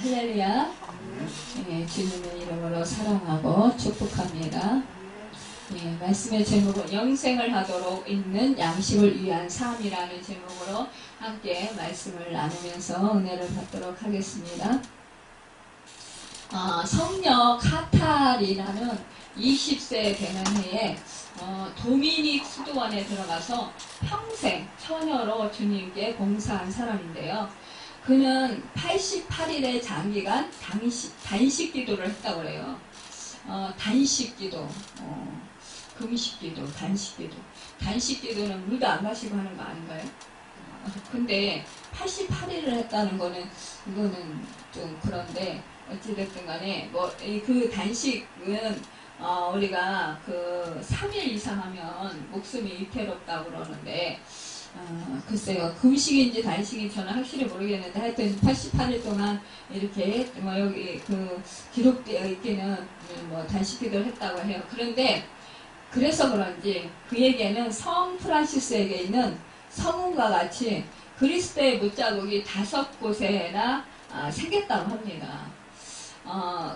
할렐루야. 예, 주님의 이름으로 사랑하고 축복합니다. 예, 말씀의 제목은 영생을 하도록 있는 양식을 위한 삶이라는 제목으로 함께 말씀을 나누면서 은혜를 받도록 하겠습니다. 성녀 카탈이라는 20세 되는 해에 도미닉 수도원에 들어가서 평생 처녀로 주님께 봉사한 사람인데요. 그는 88일의 장기간 단식 기도를 했다고 그래요. 단식 기도, 금식 기도, 단식 기도. 단식 기도는 물도 안 마시고 하는 거 아닌가요? 근데 88일을 했다는 거는, 이거는 좀 그런데, 어찌됐든 간에, 그 단식은, 우리가 그 3일 이상 하면 목숨이 위태롭다고 그러는데, 글쎄요, 금식인지 단식인지 저는 확실히 모르겠는데, 하여튼 88일 동안 이렇게, 여기 그 기록되어 있기는 단식 기도를 했다고 해요. 그런데, 그래서 그런지 그에게는 성 프란시스에게 있는 성운과 같이 그리스도의 못자국이 5곳에나 생겼다고 합니다.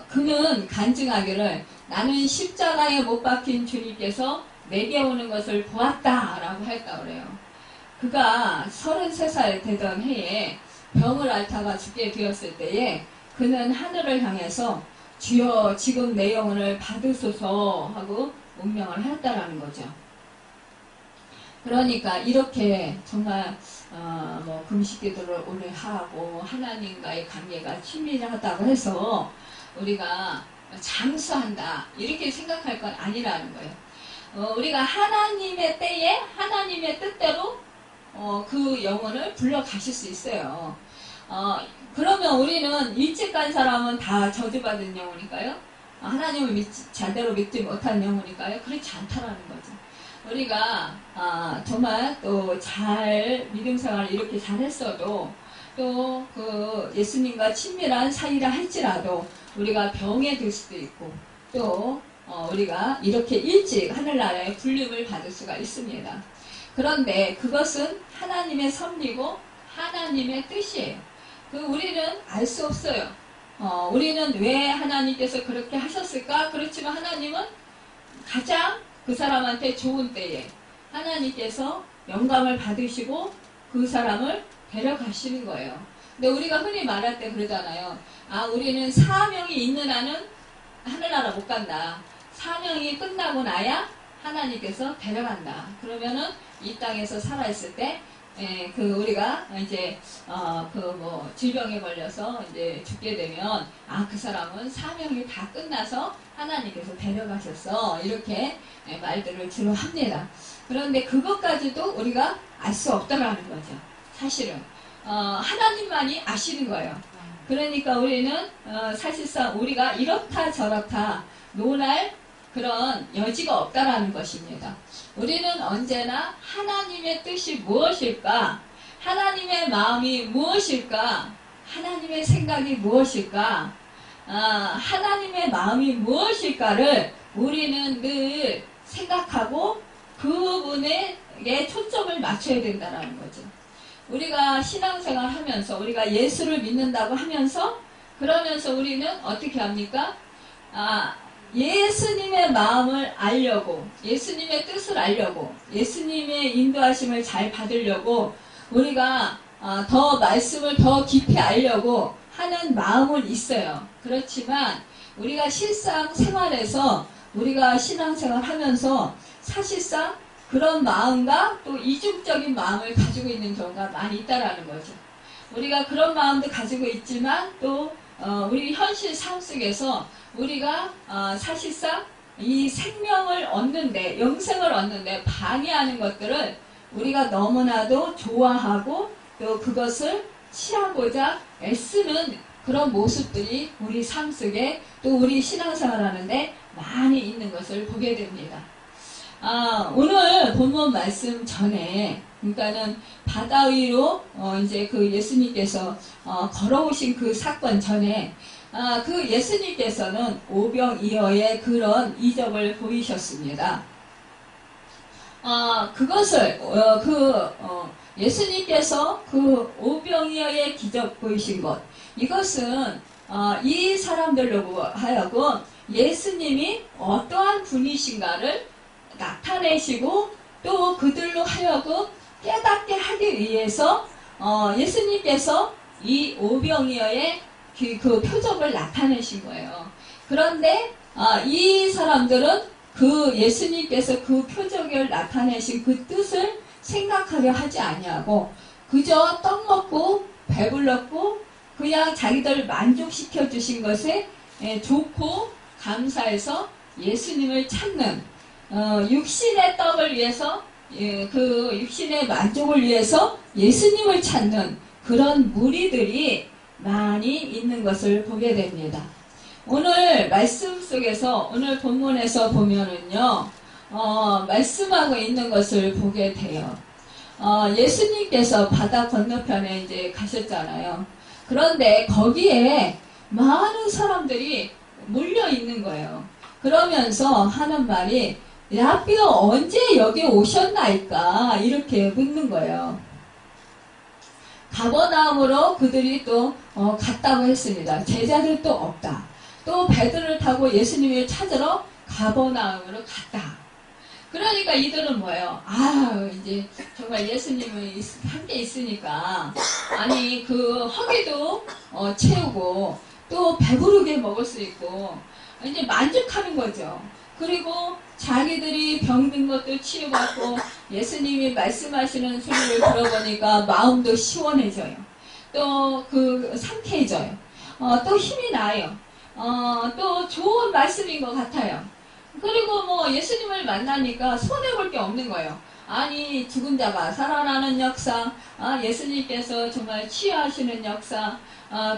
그는 간증하기를 나는 십자가에 못 박힌 주님께서 내게 오는 것을 보았다 라고 했다고 그래요. 그가 33살 되던 해에 병을 앓다가 죽게 되었을 때에 그는 하늘을 향해서 주여 지금 내 영혼을 받으소서 하고 운명을 하였다라는 거죠. 그러니까 이렇게 정말 금식기도를 오래 하고 하나님과의 관계가 친밀하다고 해서 우리가 장수한다 이렇게 생각할 건 아니라는 거예요. 우리가 하나님의 때에 하나님의 뜻대로 그 영혼을 불러가실 수 있어요. 그러면 우리는 일찍 간 사람은 다 저주받은 영혼일까요? 하나님을 제대로 믿지 못한 영혼일까요? 그렇지 않다라는 거죠. 우리가 정말 또 잘 믿음 생활을 이렇게 잘 했어도 또 그 예수님과 친밀한 사이라 할지라도 우리가 병에 들 수도 있고 또 우리가 이렇게 일찍 하늘나라에 불림을 받을 수가 있습니다. 그런데 그것은 하나님의 섭리고 하나님의 뜻이에요. 우리는 알 수 없어요. 우리는 왜 하나님께서 그렇게 하셨을까? 그렇지만 하나님은 가장 그 사람한테 좋은 때에 하나님께서 영감을 받으시고 그 사람을 데려가시는 거예요. 근데 우리가 흔히 말할 때 그러잖아요. 우리는 사명이 있는 한은 하늘나라 못 간다. 사명이 끝나고 나야 하나님께서 데려간다. 그러면은 이 땅에서 살아있을 때 우리가 이제 질병에 걸려서 이제 죽게 되면 그 사람은 사명이 다 끝나서 하나님께서 데려가셨어 이렇게 말들을 주로 합니다. 그런데 그것까지도 우리가 알 수 없다라는 거죠. 사실은 하나님만이 아시는 거예요. 그러니까 우리는 사실상 우리가 이렇다 저렇다 논할 그런 여지가 없다라는 것입니다. 우리는 언제나 하나님의 뜻이 무엇일까? 하나님의 마음이 무엇일까? 하나님의 생각이 무엇일까? 하나님의 마음이 무엇일까를 우리는 늘 생각하고 그분에게 초점을 맞춰야 된다는 거죠. 우리가 신앙생활 하면서 우리가 예수를 믿는다고 하면서 그러면서 우리는 어떻게 합니까? 예수님의 마음을 알려고 예수님의 뜻을 알려고 예수님의 인도하심을 잘 받으려고 우리가 더 말씀을 더 깊이 알려고 하는 마음은 있어요. 그렇지만 우리가 실상 생활에서 우리가 신앙생활 하면서 사실상 그런 마음과 또 이중적인 마음을 가지고 있는 경우가 많이 있다라는 거죠. 우리가 그런 마음도 가지고 있지만 또 우리 현실 삶 속에서 우리가 사실상 이 생명을 얻는데 영생을 얻는데 방해하는 것들을 우리가 너무나도 좋아하고 또 그것을 취하고자 애쓰는 그런 모습들이 우리 삶 속에 또 우리 신앙생활 하는데 많이 있는 것을 보게 됩니다. 오늘 본문 말씀 전에 그러니까는 바다 위로 이제 그 예수님께서 걸어오신 그 사건 전에 그 예수님께서는 오병이어의 그런 이적을 보이셨습니다. 그것을 예수님께서 그 오병이어의 기적 보이신 것 이것은 이 사람들로 하여금 예수님이 어떠한 분이신가를 나타내시고 또 그들로 하여금 깨닫게 하기 위해서 예수님께서 이 오병이어의 그 표적을 나타내신 거예요. 그런데 이 사람들은 그 예수님께서 그 표적을 나타내신 그 뜻을 생각하려 하지 아니하고 그저 떡 먹고 배불렀고 그냥 자기들 만족시켜 주신 것에 좋고 감사해서 예수님을 찾는 육신의 떡을 위해서 그 육신의 만족을 위해서 예수님을 찾는 그런 무리들이 많이 있는 것을 보게 됩니다. 오늘 말씀 속에서 오늘 본문에서 보면은요 말씀하고 있는 것을 보게 돼요. 예수님께서 바다 건너편에 이제 가셨잖아요. 그런데 거기에 많은 사람들이 몰려 있는 거예요. 그러면서 하는 말이 라비어 언제 여기 오셨나이까 이렇게 묻는 거예요. 가버나움으로 그들이 또 갔다고 했습니다. 제자들도 없다. 또 배들을 타고 예수님을 찾으러 가버나움으로 갔다. 그러니까 이들은 뭐예요? 이제 정말 예수님은 함께 있으니까 아니 그 허기도 채우고 또 배부르게 먹을 수 있고 이제 만족하는 거죠. 그리고 자기들이 병든 것도 치유받고 예수님이 말씀하시는 소리를 들어보니까 마음도 시원해져요. 또 그 상쾌해져요. 또 힘이 나요. 또 좋은 말씀인 것 같아요. 그리고 뭐 예수님을 만나니까 손해볼 게 없는 거예요. 아니 죽은 자가 살아나는 역사, 예수님께서 정말 치유하시는 역사,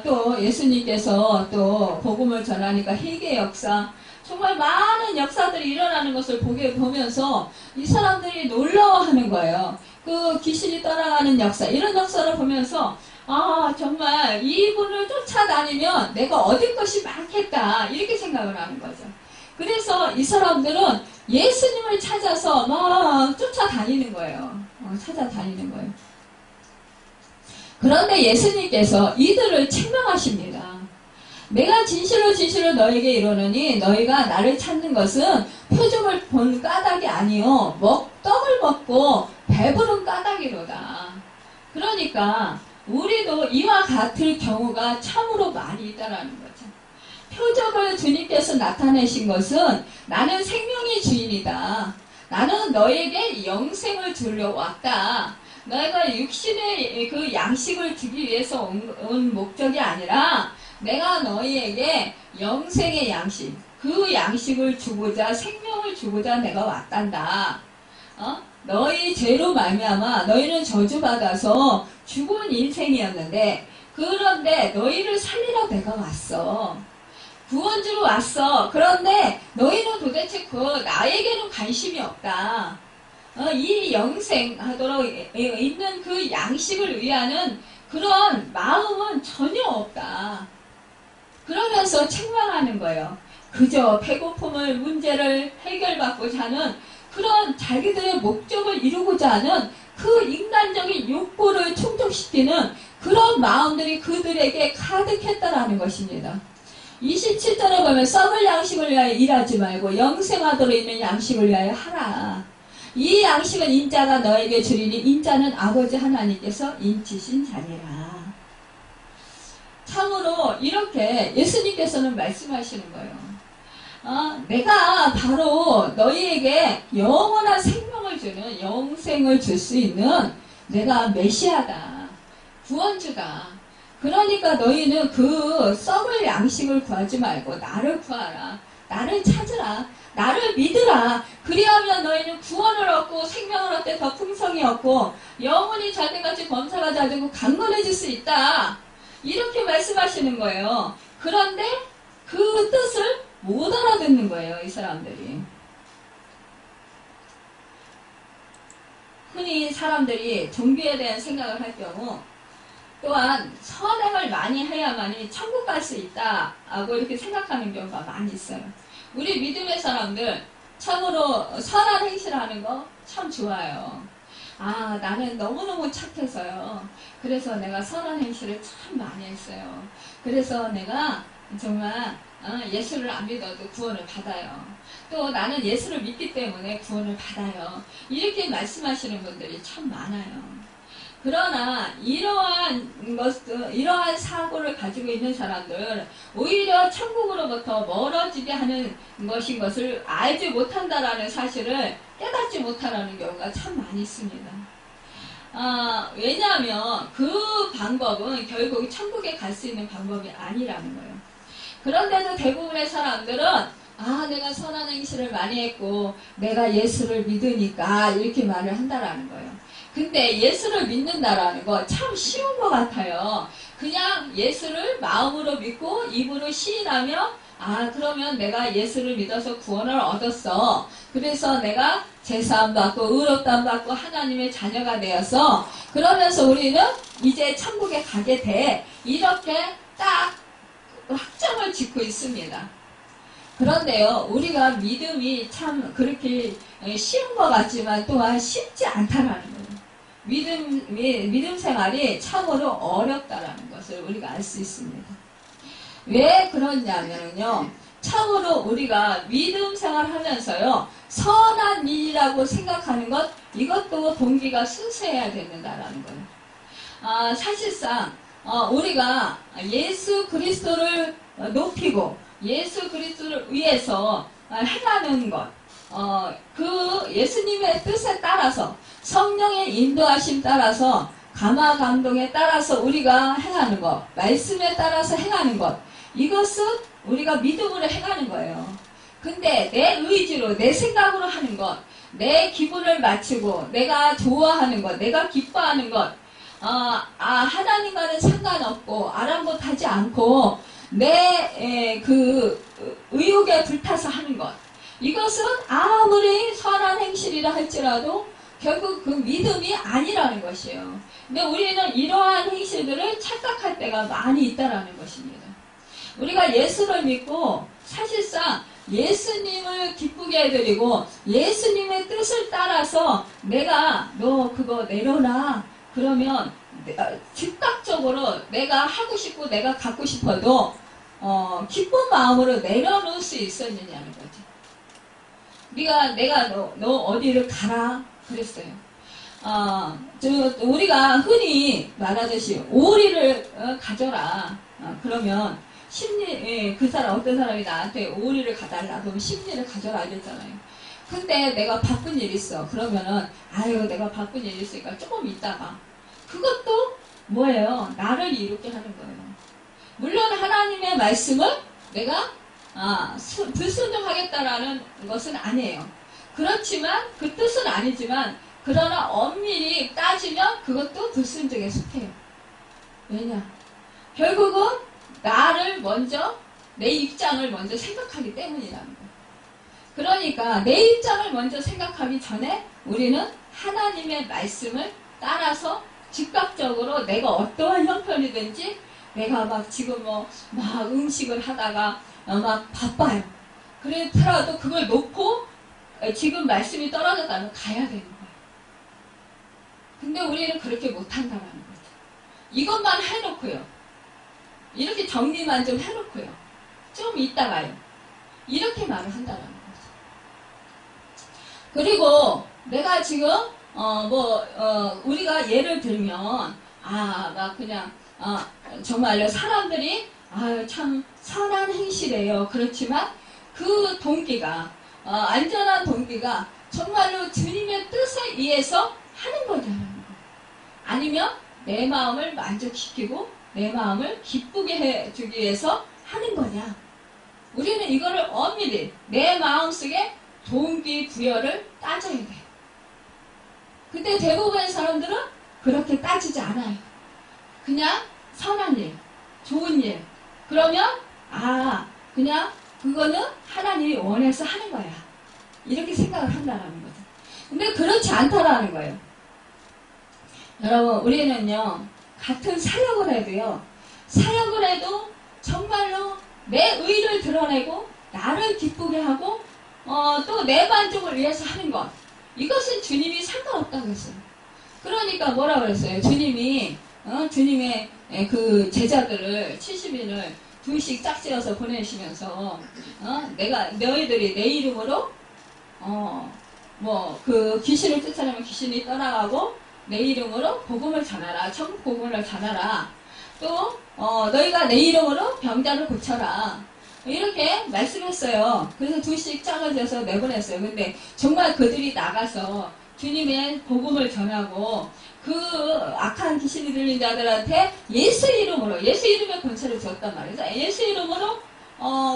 또 예수님께서 또 복음을 전하니까 회개 역사, 정말 많은 역사들이 일어나는 것을 보면서 이 사람들이 놀라워하는 거예요. 그 귀신이 떠나가는 역사, 이런 역사를 보면서 정말 이분을 쫓아다니면 내가 얻을 것이 많겠다 이렇게 생각을 하는 거죠. 그래서 이 사람들은 예수님을 찾아서 막 쫓아다니는 거예요. 찾아다니는 거예요. 그런데 예수님께서 이들을 책망하십니다. 내가 진실로 진실로 너에게 이르노니 너희가 나를 찾는 것은 표적을 본 까닭이 아니요 떡을 먹고 배부른 까닭이로다. 그러니까 우리도 이와 같을 경우가 참으로 많이 있다라는 거죠. 표적을 주님께서 나타내신 것은 나는 생명의 주인이다. 나는 너에게 영생을 주려 왔다. 너희가 육신의 그 양식을 주기 위해서 온 목적이 아니라 내가 너희에게 영생의 양식, 그 양식을 주고자 생명을 주고자 내가 왔단다. 너희 죄로 말미암아 너희는 저주받아서 죽은 인생이었는데 그런데 너희를 살리러 내가 왔어. 구원주로 왔어. 그런데 너희는 도대체 나에게는 관심이 없다. 이 영생하도록 있는 그 양식을 위하는 그런 마음은 전혀 없다. 그러면서 책망하는 거예요. 그저 배고픔을 문제를 해결받고자 하는 그런 자기들의 목적을 이루고자 하는 그 인간적인 욕구를 충족시키는 그런 마음들이 그들에게 가득했다라는 것입니다. 27절에 보면 썩을 양식을 위하여 일하지 말고 영생하도록 있는 양식을 위하여 하라. 이 양식은 인자가 너에게 주리니 인자는 아버지 하나님께서 인치신 자니라. 참으로 이렇게 예수님께서는 말씀하시는 거예요. 내가 바로 너희에게 영원한 생명을 주는 영생을 줄 수 있는 내가 메시아다. 구원주다. 그러니까 너희는 그 썩을 양식을 구하지 말고 나를 구하라. 나를 찾으라. 나를 믿으라. 그리하면 너희는 구원을 얻고 생명을 얻되 더 풍성히 얻고 영원히 자들같이 범사가 자되고 강건해질 수 있다. 이렇게 말씀하시는 거예요. 그런데 그 뜻을 못 알아듣는 거예요. 이 사람들이. 흔히 사람들이 종교에 대한 생각을 할 경우 또한 선행을 많이 해야만이 천국 갈 수 있다 하고 이렇게 생각하는 경우가 많이 있어요. 우리 믿음의 사람들 참으로 선한 행실을 하는 거 참 좋아요. 아, 나는 너무너무 착해서요. 그래서 내가 선한 행실을 참 많이 했어요. 그래서 내가 정말 예수를 안 믿어도 구원을 받아요. 또 나는 예수를 믿기 때문에 구원을 받아요. 이렇게 말씀하시는 분들이 참 많아요. 그러나 이러한 사고를 가지고 있는 사람들, 오히려 천국으로부터 멀어지게 하는 것인 것을 알지 못한다라는 사실을 깨닫지 못하는 경우가 참 많이 있습니다. 왜냐하면 그 방법은 결국 천국에 갈 수 있는 방법이 아니라는 거예요. 그런데도 대부분의 사람들은 내가 선한 행실을 많이 했고 내가 예수를 믿으니까 이렇게 말을 한다라는 거예요. 근데 예수를 믿는다라는 거 참 쉬운 것 같아요. 그냥 예수를 마음으로 믿고 입으로 시인하면 그러면 내가 예수를 믿어서 구원을 얻었어. 그래서 내가 제사함 받고 의롭다함 받고 하나님의 자녀가 되어서 그러면서 우리는 이제 천국에 가게 돼. 이렇게 딱 확정을 짓고 있습니다. 그런데요, 우리가 믿음이 참 그렇게 쉬운 것 같지만 또한 쉽지 않다라는 거예요. 믿음 생활이 참으로 어렵다라는 것을 우리가 알 수 있습니다. 왜 그러냐면요, 참으로 우리가 믿음 생활 하면서요, 선한 일이라고 생각하는 것, 이것도 동기가 순수해야 된다라는 거예요. 사실상, 우리가 예수 그리스도를 높이고, 예수 그리스도를 위해서 행하는 것, 그 예수님의 뜻에 따라서 성령의 인도하심 따라서 감화 감동에 따라서 우리가 행하는 것, 말씀에 따라서 행하는 것, 이것은 우리가 믿음으로 행하는 거예요. 근데 내 의지로 내 생각으로 하는 것, 내 기분을 맞추고 내가 좋아하는 것, 내가 기뻐하는 것, 하나님과는 상관없고 아랑곳하지 않고 내 그 의욕에 불타서 하는 것, 이것은 아무리 선한 행실이라 할지라도 결국 그 믿음이 아니라는 것이에요. 근데 우리는 이러한 행실들을 착각할 때가 많이 있다라는 것입니다. 우리가 예수를 믿고 사실상 예수님을 기쁘게 해드리고 예수님의 뜻을 따라서 내가 너 그거 내려놔. 그러면 즉각적으로 내가 하고 싶고 내가 갖고 싶어도 기쁜 마음으로 내려놓을 수 있었느냐는 거지. 내가 너 어디를 가라 그랬어요. 우리가 흔히 말하듯이 오리를 가져라. 그러면 그 사람, 어떤 사람이 나한테 오리를 가달라. 그러면 심리를 가져라 이랬잖아요. 근데 내가 바쁜 일 있어. 그러면은, 내가 바쁜 일 있으니까 조금 있다가. 그것도 뭐예요? 나를 이롭게 하는 거예요. 물론 하나님의 말씀을 내가, 불순종하겠다라는 것은 아니에요. 그렇지만, 그 뜻은 아니지만, 그러나 엄밀히 따지면 그것도 불순종에 속해요. 왜냐? 결국은 나를 먼저, 내 입장을 먼저 생각하기 때문이라는 거예요. 그러니까 내 입장을 먼저 생각하기 전에 우리는 하나님의 말씀을 따라서 즉각적으로 내가 어떠한 형편이든지 내가 막 지금 막 음식을 하다가 막 바빠요. 그렇더라도 그걸 놓고 지금 말씀이 떨어졌다면 가야 되는 거예요. 근데 우리는 그렇게 못한다는 거죠. 이것만 해놓고요. 이렇게 정리만 좀 해놓고요. 좀 이따가요. 이렇게 말을 한다는 거죠. 그리고 내가 지금 우리가 예를 들면 막 그냥 정말로 사람들이 참 선한 행실이에요. 그렇지만 그 동기가 안전한 동기가 정말로 주님의 뜻에 의해서 하는 거잖아요. 아니면 내 마음을 만족시키고 내 마음을 기쁘게 해주기 위해서 하는 거냐. 우리는 이거를 엄밀히 내 마음속에 동기 부여를 따져야 돼. 근데 대부분의 사람들은 그렇게 따지지 않아요. 그냥 선한 일, 좋은 일. 그러면 그냥 그거는 하나님이 원해서 하는 거야. 이렇게 생각을 한다는 거죠. 근데 그렇지 않다라는 거예요. 여러분, 우리는요, 같은 사역을 해도 정말로 내 의를 드러내고 나를 기쁘게 하고 또 내 만족을 위해서 하는 것, 이것은 주님이 상관없다고 했어요. 그러니까 뭐라 그랬어요? 주님이 주님의 그 제자들을 70인을 둘씩 짝지어서 보내시면서 내가 너희들이 내 이름으로 뭐 그 귀신을 쫓아내면 귀신이 떠나가고 내 이름으로 복음을 전하라. 천국 복음을 전하라. 또 너희가 내 이름으로 병자를 고쳐라. 이렇게 말씀했어요. 그래서 둘씩 짝을 지어서 내보냈어요. 근데 정말 그들이 나가서 주님의 복음을 전하고 그 악한 귀신이 들린 자들한테 예수 이름으로, 예수 이름의 권세를 주었단 말이죠. 예수 이름으로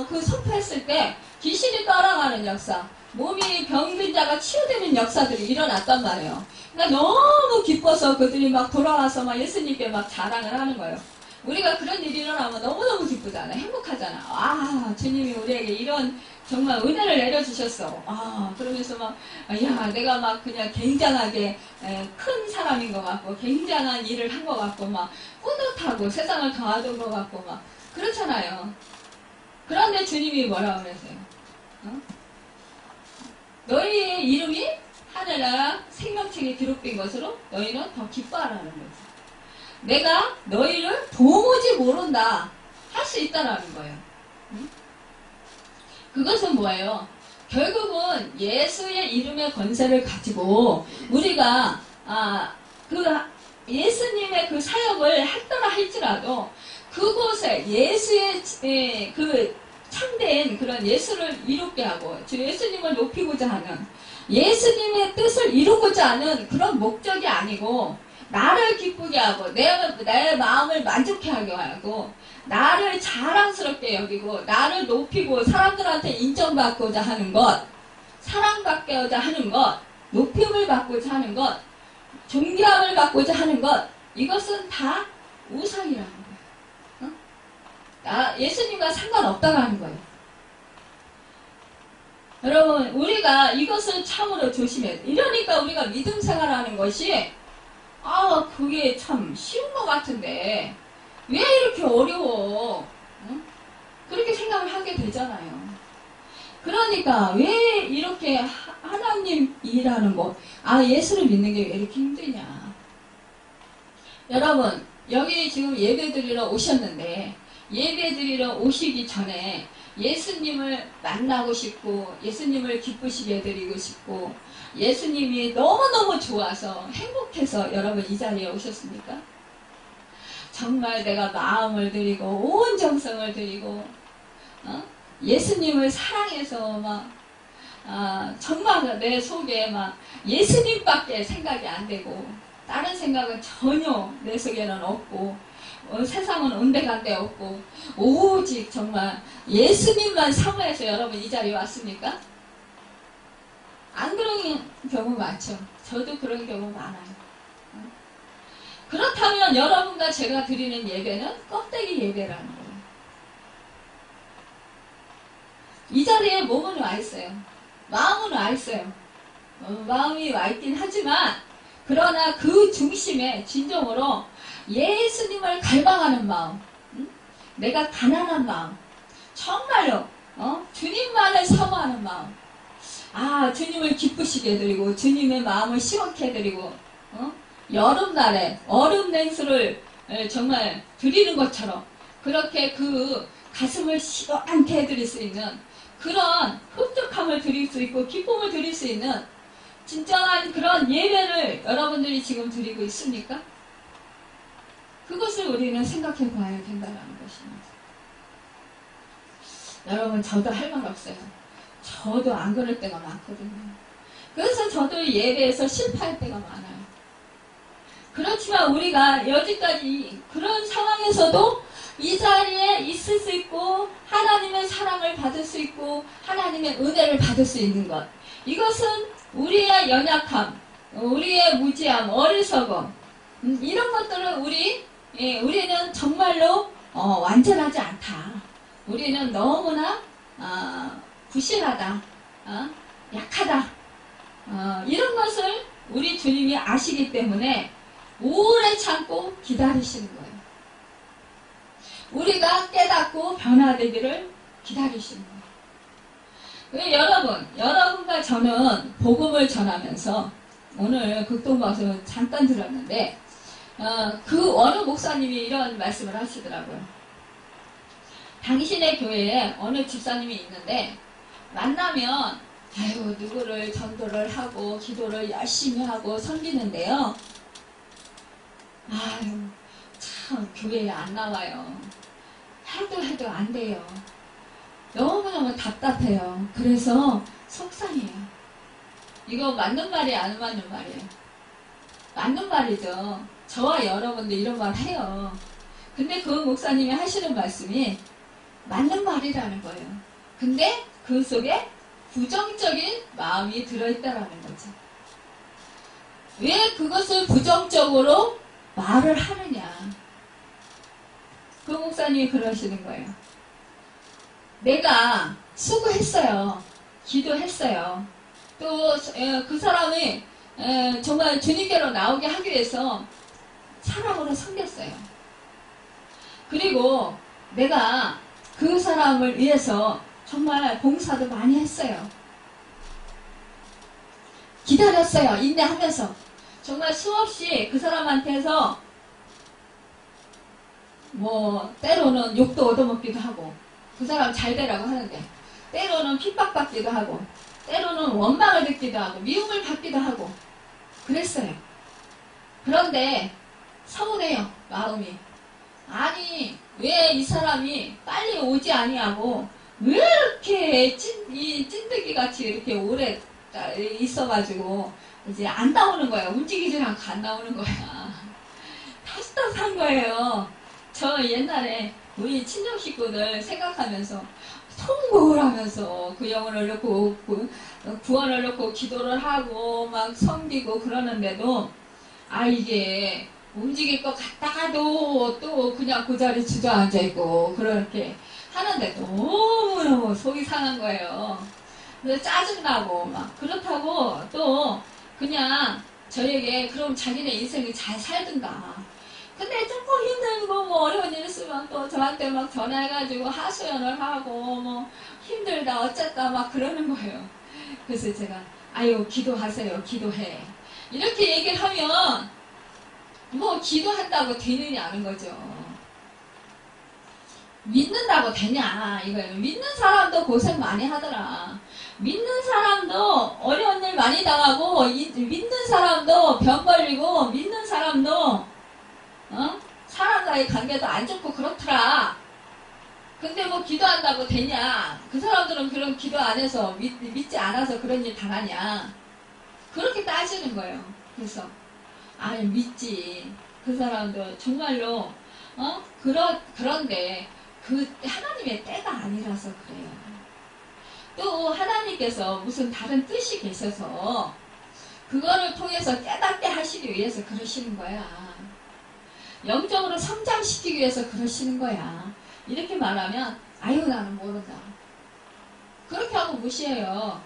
그 선포했을 때 귀신이 떠나가는 역사, 몸이 병든 자가 치유되는 역사들이 일어났단 말이에요. 그러니까 너무 기뻐서 그들이 막 돌아와서 막 예수님께 막 자랑을 하는 거예요. 우리가 그런 일이 일어나면 너무너무 기쁘잖아. 행복하잖아. 아, 주님이 우리에게 이런 정말 은혜를 내려주셨어. 아, 그러면서 막, 야, 내가 막 그냥 굉장하게 큰 사람인 것 같고, 굉장한 일을 한 것 같고, 막 뿌듯하고, 세상을 도와준 것 같고, 막, 그렇잖아요. 그런데 주님이 뭐라고 그러세요? 너희의 이름이 하늘나라 생명책에 기록된 것으로 너희는 더 기뻐하라는 거지. 내가 너희를 도무지 모른다. 할 수 있다라는 거예요. 그것은 뭐예요? 결국은 예수의 이름의 권세를 가지고 우리가 그 예수님의 그 사역을 했더라 할지라도 그곳에 예수의 그 참된 그런 예수를 이루게 하고 예수님을 높이고자 하는 예수님의 뜻을 이루고자 하는 그런 목적이 아니고 나를 기쁘게 하고 내 마음을 만족해 하게 하고 나를 자랑스럽게 여기고 나를 높이고 사람들한테 인정받고자 하는 것, 사랑받고자 하는 것, 높임을 받고자 하는 것, 존경을 받고자 하는 것, 이것은 다 우상이라는 거예요. 예수님과 상관없다고 하는 거예요. 여러분, 우리가 이것을 참으로 조심해야 돼요. 이러니까 우리가 믿음 생활하는 것이 그게 참 쉬운 것 같은데 왜 이렇게 어려워? 그렇게 생각을 하게 되잖아요. 그러니까 왜 이렇게 하나님 일하는 거, 예수를 믿는 게 왜 이렇게 힘드냐? 여러분, 여기 지금 예배 드리러 오셨는데 예배 드리러 오시기 전에 예수님을 만나고 싶고 예수님을 기쁘시게 해드리고 싶고 예수님이 너무너무 좋아서 행복해서 여러분 이 자리에 오셨습니까? 정말 내가 마음을 드리고 온 정성을 드리고 예수님을 사랑해서 막 정말 내 속에 막 예수님밖에 생각이 안 되고 다른 생각은 전혀 내 속에는 없고 세상은 온데간데 없고 오직 정말 예수님만 사모해서 여러분 이 자리에 왔습니까? 안 그런 경우 많죠. 저도 그런 경우 많아요. 그렇다면 여러분과 제가 드리는 예배는 껍데기 예배라는 거예요. 이 자리에 몸은 와 있어요. 마음은 와 있어요. 마음이 와 있긴 하지만 그러나 그 중심에 진정으로 예수님을 갈망하는 마음, 내가 가난한 마음, 정말로 주님만을 사모하는 마음, 주님을 기쁘시게 해드리고 주님의 마음을 시원케 해드리고 여름날에 얼음 냉수를 정말 드리는 것처럼 그렇게 그 가슴을 시원케 해드릴 수 있는 그런 흡족함을 드릴 수 있고 기쁨을 드릴 수 있는 진정한 그런 예배를 여러분들이 지금 드리고 있습니까? 그것을 우리는 생각해 봐야 된다는 것입니다. 여러분, 저도 할 말 없어요. 저도 안 그럴 때가 많거든요. 그래서 저도 예배에서 실패할 때가 많아요. 그렇지만 우리가 여기까지 그런 상황에서도 이 자리에 있을 수 있고 하나님의 사랑을 받을 수 있고 하나님의 은혜를 받을 수 있는 것, 이것은 우리의 연약함, 우리의 무지함, 어리석음, 이런 것들은 우리는 정말로 완전하지 않다. 우리는 너무나 부실하다, 약하다, 이런 것을 우리 주님이 아시기 때문에 오래 참고 기다리시는 거예요. 우리가 깨닫고 변화되기를 기다리시는 거예요. 여러분과 저는 복음을 전하면서 오늘 극동방송을 잠깐 들었는데 그 어느 목사님이 이런 말씀을 하시더라고요. 당신의 교회에 어느 집사님이 있는데 만나면 아유 누구를 전도를 하고 기도를 열심히 하고 섬기는데요. 아유 참 교회에 안 나와요. 해도 안 돼요. 너무너무 답답해요. 그래서 속상해요. 이거 맞는 말이에요? 안 맞는 말이에요? 맞는 말이죠. 저와 여러분들 이런 말 해요. 근데 그 목사님이 하시는 말씀이 맞는 말이라는 거예요. 근데 그 속에 부정적인 마음이 들어있다라는 거죠. 왜 그것을 부정적으로 말을 하느냐. 그 목사님이 그러시는 거예요. 내가 수고했어요. 기도했어요. 또 그 사람이 정말 주님께로 나오게 하기 위해서 사랑으로 섬겼어요. 그리고 내가 그 사람을 위해서 정말 봉사도 많이 했어요. 기다렸어요. 인내하면서. 정말 수없이 그 사람한테서 뭐 때로는 욕도 얻어먹기도 하고 그 사람 잘 되라고 하는데 때로는 핍박받기도 하고 때로는 원망을 듣기도 하고 미움을 받기도 하고 그랬어요. 그런데 서운해요. 마음이. 아니 왜 이 사람이 빨리 오지 아니하고 왜 이렇게 찐득이 같이 이렇게 오래 있어가지고 이제 안 나오는 거야. 움직이지 않고 안 나오는 거야. 답답한 거예요. 저 옛날에 우리 친정 식구들 생각하면서 통곡을 하면서 그 영혼을 넣고 구원을 넣고 기도를 하고 막 섬기고 그러는데도 이게 움직일 것 같다가도 또 그냥 그 자리에 주저앉아 있고 그렇게 하는데 너무너무 속이 상한 거예요. 그래서 짜증나고 막 그렇다고 또 그냥 저에게 그럼 자기네 인생을 잘 살든가. 근데 조금 힘들고 뭐 어려운 일 있으면 또 저한테 막 전화해가지고 하소연을 하고 뭐 힘들다 어쨌다 막 그러는 거예요. 그래서 제가 아유 기도하세요. 기도해. 이렇게 얘기를 하면 뭐 기도한다고 되느냐는 거죠. 믿는다고 되냐 이거예요. 믿는 사람도 고생 많이 하더라. 믿는 사람도 어려운 일 많이 당하고 믿는 사람도 병 걸리고 믿는 사람도 사람과의 관계도 안 좋고 그렇더라. 근데 뭐 기도한다고 되냐. 그 사람들은 그런 기도 안 해서 믿지 않아서 그런 일 당하냐. 그렇게 따지는 거예요. 그래서 아니 믿지. 그 사람도 정말로 그런데 그 하나님의 때가 아니라서 그래요. 또 하나님께서 무슨 다른 뜻이 계셔서 그거를 통해서 깨닫게 하시기 위해서 그러시는 거야. 영적으로 성장시키기 위해서 그러시는 거야. 이렇게 말하면 아유 나는 모른다. 그렇게 하고 무시해요.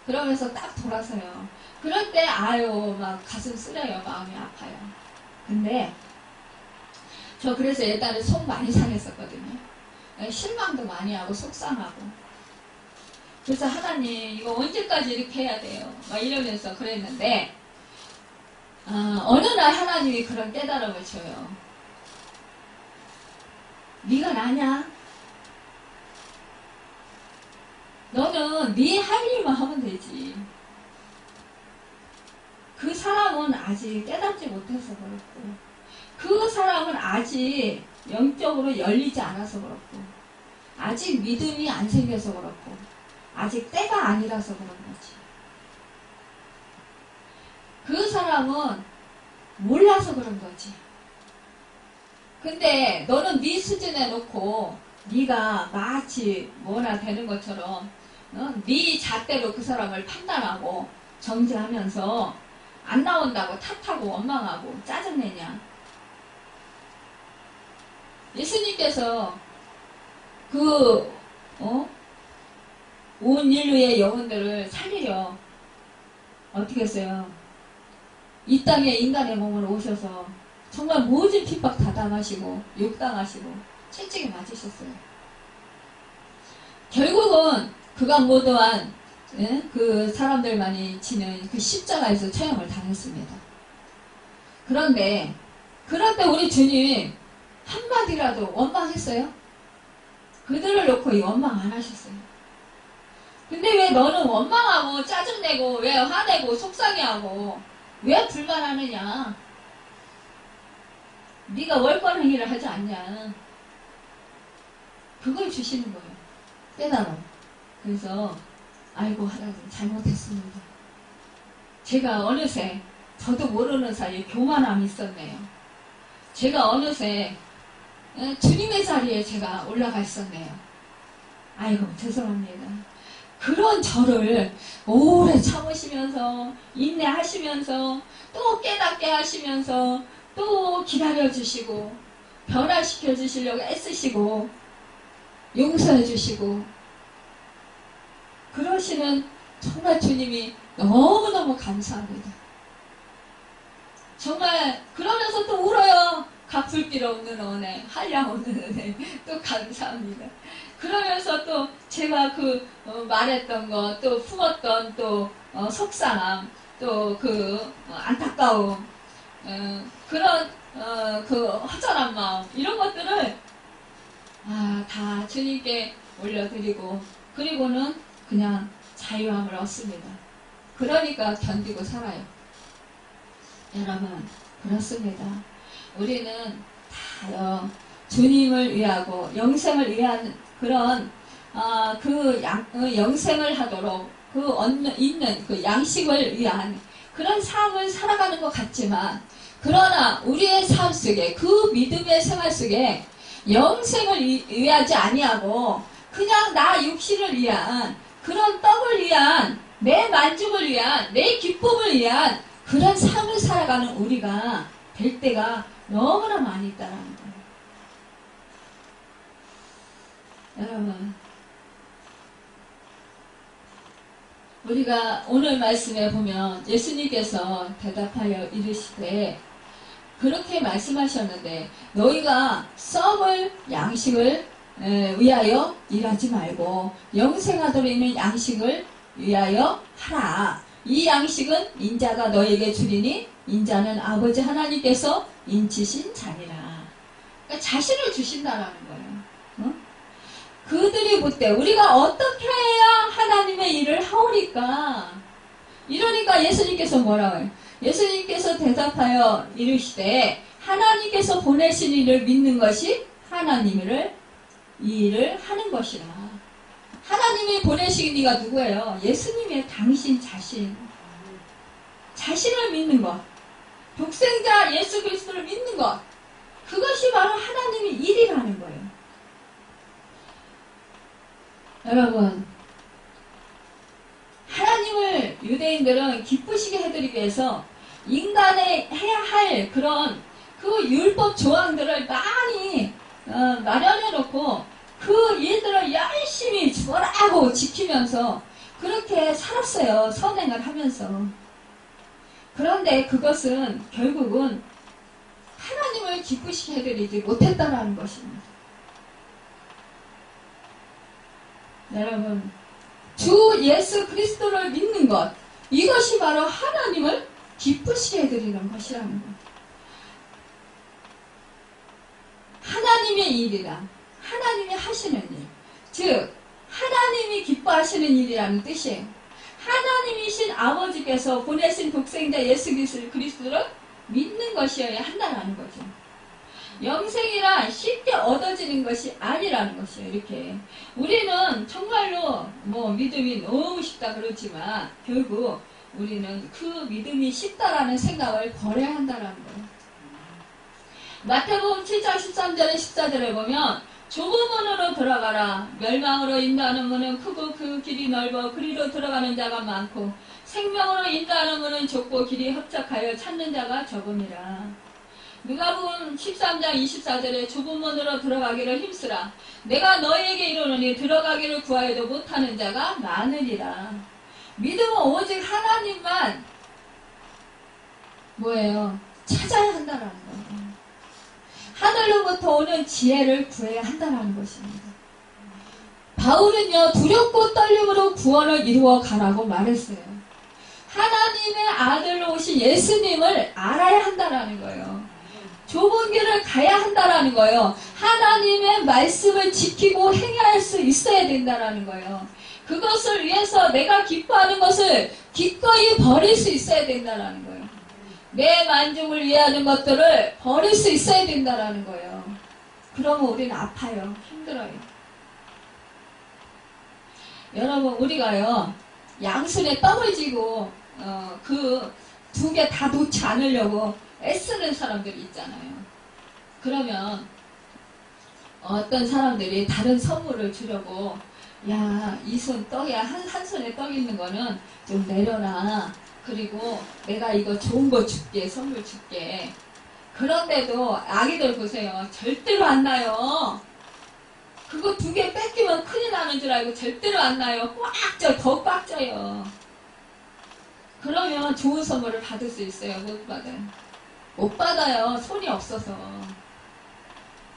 그러면서 딱 돌아서요. 그럴 때 아유 막 가슴 쓰려요. 마음이 아파요. 근데 저 그래서 옛날에 속 많이 상했었거든요. 실망도 많이 하고 속상하고. 그래서 하나님 이거 언제까지 이렇게 해야 돼요? 막 이러면서 그랬는데 어느 날 하나님이 그런 깨달음을 줘요. 네가 나냐? 너는 네 할 일만 하면 되지. 그 사람은 아직 깨닫지 못해서 그렇고 그 사람은 아직 영적으로 열리지 않아서 그렇고 아직 믿음이 안 생겨서 그렇고 아직 때가 아니라서 그런 거지. 그 사람은 몰라서 그런 거지. 근데 너는 네 수준에 놓고 네가 마치 뭐나 되는 것처럼 네 잣대로 그 사람을 판단하고 정죄하면서 안 나온다고 탓하고 원망하고 짜증내냐. 예수님께서 온 인류의 영혼들을 살리려 어떻게 했어요? 이 땅에 인간의 몸으로 오셔서 정말 모든 핍박 다 당하시고 욕당하시고 채찍에 맞으셨어요. 결국은 그가 모도한 예? 그 사람들만이 지는 그 십자가에서 처형을 당했습니다. 그런데 우리 주님 한마디라도 원망했어요? 그들을 놓고 원망 안 하셨어요. 근데 왜 너는 원망하고 짜증내고 왜 화내고 속상해하고 왜 불만하느냐? 네가 월권 행위를 하지 않냐? 그걸 주시는 거예요. 깨달아. 그래서 아이고 하나님 잘못했습니다. 제가 어느새 저도 모르는 사이에 교만함이 있었네요. 제가 어느새 주님의 자리에 제가 올라가 있었네요. 아이고 죄송합니다. 그런 저를 오래 참으시면서 인내하시면서 또 깨닫게 하시면서 또 기다려주시고 변화시켜 주시려고 애쓰시고 용서해 주시고 그러시는 정말 주님이 너무너무 감사합니다. 정말 그러면서 또 울어요. 갚을 길 없는 은혜, 한량 없는 은혜, 또 감사합니다. 그러면서 또 제가 말했던 것, 또 품었던 또 속상함, 또 안타까움, 그런 허전한 마음 이런 것들을 다 주님께 올려드리고 그리고는 그냥 자유함을 얻습니다. 그러니까 견디고 살아요. 여러분 그렇습니다. 우리는 다요 주님을 위하고 영생을 위한 그런 영생을 하도록 있는 그 양식을 위한 그런 삶을 살아가는 것 같지만 그러나 우리의 삶 속에 그 믿음의 생활 속에 영생을 위하지 아니하고 그냥 나 육신을 위한 그런 떡을 위한 내 만족을 위한 내 기쁨을 위한 그런 삶을 살아가는 우리가 될 때가 너무나 많이 있다는 거예요. 여러분 우리가 오늘 말씀에 보면 예수님께서 대답하여 이르시되 그렇게 말씀하셨는데 너희가 썩을 양식을 위하여 일하지 말고 영생하도록 있는 양식을 위하여 하라. 이 양식은 인자가 너에게 주리니 인자는 아버지 하나님께서 인치신 자니라. 그러니까 자신을 주신다라는 거예요. 응? 그들이 묻되 우리가 어떻게 해야 하나님의 일을 하오리까? 이러니까 예수님께서 뭐라고 해요? 예수님께서 대답하여 이르시되 하나님께서 보내신 이를 믿는 것이 하나님의 일을 하는 것이라. 하나님이 보내신 이가 누구예요? 예수님의 당신 자신을 믿는 것, 독생자 예수 그리스도를 믿는 것, 그것이 바로 하나님의 일이라는 거예요. 여러분 하나님을 유대인들은 기쁘시게 해드리기 위해서 인간의 해야 할 그런 그 율법 조항들을 많이 마련해 놓고 그 일들을 열심히 뭐라고 지키면서 그렇게 살았어요. 선행을 하면서. 그런데 그것은 결국은 하나님을 기쁘시게 해드리지 못했다라는 것입니다. 여러분 주 예수 그리스도를 믿는 것 이것이 바로 하나님을 기쁘시게 해드리는 것이라는 것. 하나님의 일이라 하나님이 하시는 일, 즉 하나님이 기뻐하시는 일이라는 뜻이에요. 하나님이신 아버지께서 보내신 독생자 예수 그리스도를 믿는 것이어야 한다는 거죠. 영생이란 쉽게 얻어지는 것이 아니라는 것이에요. 이렇게 우리는 정말로 믿음이 너무 쉽다 그렇지만 결국 우리는 그 믿음이 쉽다라는 생각을 버려야 한다는 거예요. 마태복음 7장 13절에 14절에 보면 좁은 문으로 들어가라. 멸망으로 인도하는 문은 크고 그 길이 넓어 그리로 들어가는 자가 많고 생명으로 인도하는 문은 좁고 길이 협착하여 찾는 자가 적음이라. 누가복음 13장 24절에 좁은 문으로 들어가기를 힘쓰라. 내가 너희에게 이르노니 들어가기를 구하여도 못하는 자가 많으리라. 믿음은 오직 하나님만 뭐예요? 찾아야 한다는 거예요. 하늘로부터 오는 지혜를 구해야 한다는 것입니다. 바울은요, 두렵고 떨림으로 구원을 이루어 가라고 말했어요. 하나님의 아들로 오신 예수님을 알아야 한다라는 거예요. 좁은 길을 가야 한다라는 거예요. 하나님의 말씀을 지키고 행할 수 있어야 된다라는 거예요. 그것을 위해서 내가 기뻐하는 것을 기꺼이 버릴 수 있어야 된다라는 거예요. 내 만족을 위하는 것들을 버릴 수 있어야 된다라는 거예요. 그러면 우리는 아파요. 힘들어요. 여러분, 우리가요, 양손에 떡을 쥐고 그 두 개 다 놓지 않으려고 애쓰는 사람들이 있잖아요. 그러면 어떤 사람들이 다른 선물을 주려고, 야, 이 손 떡이야, 한 손에 떡 있는 거는 좀 내려놔. 그리고 내가 이거 좋은 거 줄게, 선물 줄게. 그런데도 아기들 보세요. 절대로 안 나요. 그거 두 개 뺏기면 큰일 나는 줄 알고 절대로 안 나요. 꽉 쪄, 더 꽉 쪄요. 그러면 좋은 선물을 받을 수 있어요? 못 받아요? 못 받아요. 손이 없어서.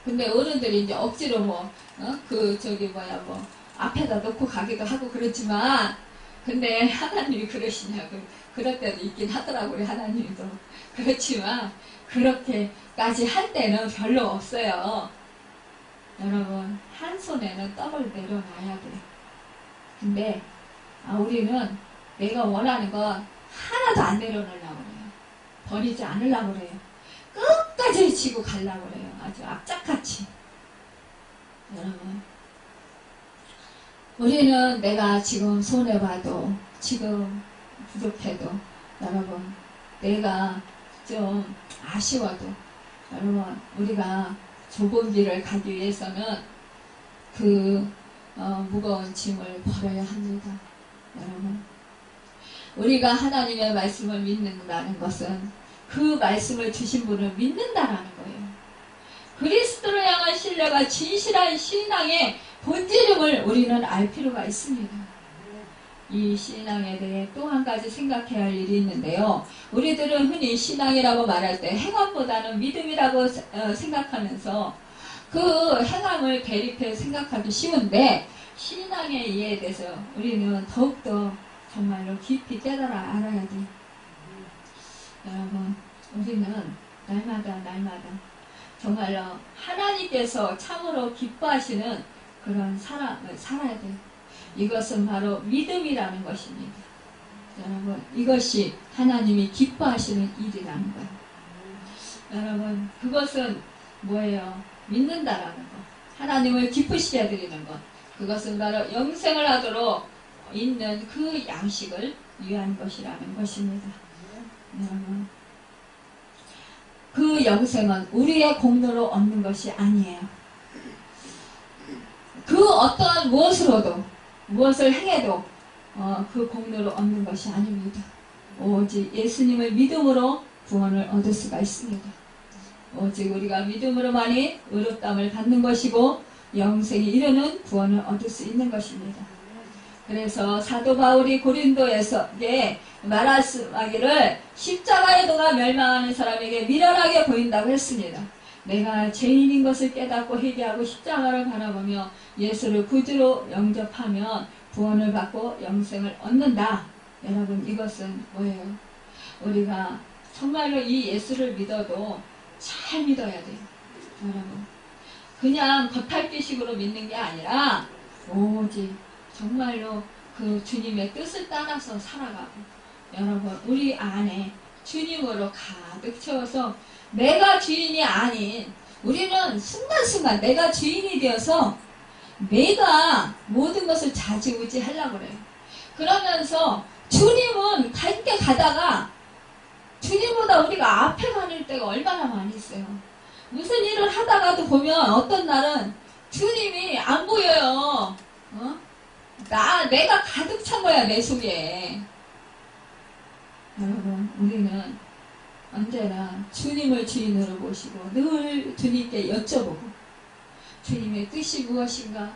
근데 어른들이 이제 억지로 앞에다 놓고 가기도 하고 그렇지만, 근데 하나님이 그러시냐고. 그럴 때도 있긴 하더라고요, 하나님도. 그렇지만, 그렇게까지 할 때는 별로 없어요. 여러분, 한 손에는 떡을 내려놔야 돼요. 근데, 우리는 내가 원하는 건 하나도 안 내려놓으려고 그래요. 버리지 않으려고 그래요. 끝까지 지고 가려고 그래요. 아주 악착같이. 여러분, 우리는 내가 지금 손해봐도, 지금 부족해도, 여러분, 내가 좀 아쉬워도, 여러분, 우리가 좁은 길을 가기 위해서는 무거운 짐을 버려야 합니다. 여러분, 우리가 하나님의 말씀을 믿는다는 것은 그 말씀을 주신 분을 믿는다라는 거예요. 그리스도를 향한 신뢰가 진실한 신앙의 본질임을 우리는 알 필요가 있습니다. 이 신앙에 대해 또 한 가지 생각해야 할 일이 있는데요. 우리들은 흔히 신앙이라고 말할 때 행함보다는 믿음이라고 생각하면서 그 행함을 대립해 생각하기 쉬운데, 신앙의 이해에 대해서 우리는 더욱더 정말로 깊이 깨달아 알아야 돼요. 여러분, 우리는 날마다 정말로 하나님께서 참으로 기뻐하시는 그런 삶을 살아야 돼요. 이것은 바로 믿음이라는 것입니다. 여러분, 이것이 하나님이 기뻐하시는 일이라는 거예요. 여러분, 그것은 뭐예요? 믿는다라는 것. 하나님을 기쁘시게 해드리는 것. 그것은 바로 영생을 하도록 있는 그 양식을 위한 것이라는 것입니다. 여러분, 그 영생은 우리의 공로로 얻는 것이 아니에요. 그 어떠한 무엇을 행해도 그 공로로 얻는 것이 아닙니다. 오직 예수님을 믿음으로 구원을 얻을 수가 있습니다. 오직 우리가 믿음으로만이 의롭다함을 받는 것이고 영생에 이르는 구원을 얻을 수 있는 것입니다. 그래서 사도 바울이 고린도에서게 말하기를 십자가의 도가 멸망하는 사람에게 미련하게 보인다고 했습니다. 내가 죄인인 것을 깨닫고 회개하고 십자가를 바라보며 예수를 구주로 영접하면 구원을 받고 영생을 얻는다. 여러분, 이것은 뭐예요? 우리가 정말로 이 예수를 믿어도 잘 믿어야 돼요. 여러분, 그냥 겉핥기식으로 믿는 게 아니라 오직 정말로 그 주님의 뜻을 따라서 살아가고, 여러분, 우리 안에 주님으로 가득 채워서 내가 주인이 아닌, 우리는 순간순간 내가 주인이 되어서 내가 모든 것을 좌지우지 하려고 그래요. 그러면서 주님은 갈게 가다가 주님보다 우리가 앞에 가는 때가 얼마나 많이 있어요. 무슨 일을 하다가도 보면 어떤 날은 주님이 안 보여요. 내가 가득 찬 거야, 내 속에. 여러분, 우리는 언제나 주님을 주인으로 모시고 늘 주님께 여쭤보고, 주님의 뜻이 무엇인가,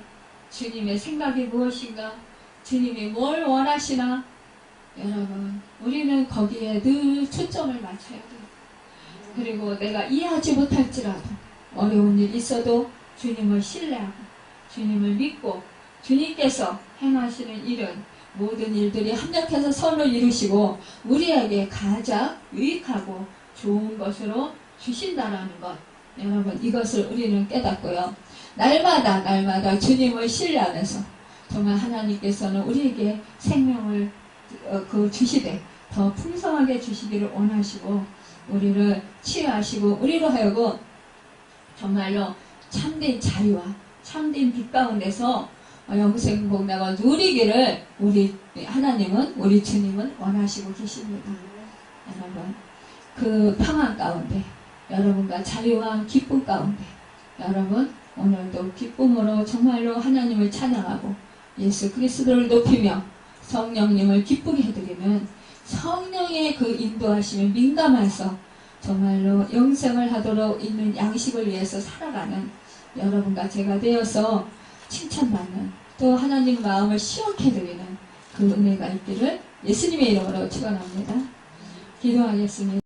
주님의 생각이 무엇인가, 주님이 뭘 원하시나. 여러분, 우리는 거기에 늘 초점을 맞춰야 돼요. 그리고 내가 이해하지 못할지라도, 어려운 일이 있어도 주님을 신뢰하고 주님을 믿고 주님께서 행하시는 일은 모든 일들이 합력해서 선을 이루시고 우리에게 가장 유익하고 좋은 것으로 주신다라는 것, 여러분 이것을 우리는 깨닫고요. 날마다 주님을 신뢰하면서 정말 하나님께서는 우리에게 생명을 주시되 더 풍성하게 주시기를 원하시고 우리를 치유하시고 우리로 하여금 정말로 참된 자유와 참된 빛 가운데서 영생 복락을 누리기를 우리 하나님은, 우리 주님은 원하시고 계십니다. 여러분, 그 평안 가운데, 여러분과 자유와 기쁨 가운데, 여러분 오늘도 기쁨으로 정말로 하나님을 찬양하고 예수 그리스도를 높이며 성령님을 기쁘게 해드리는 성령의 그 인도하심에 민감해서 정말로 영생을 하도록 있는 양식을 위해서 살아가는 여러분과 제가 되어서 칭찬받는, 또 하나님 마음을 시원케 해드리는 그 은혜가 있기를 예수님의 이름으로 축원합니다. 기도하겠습니다.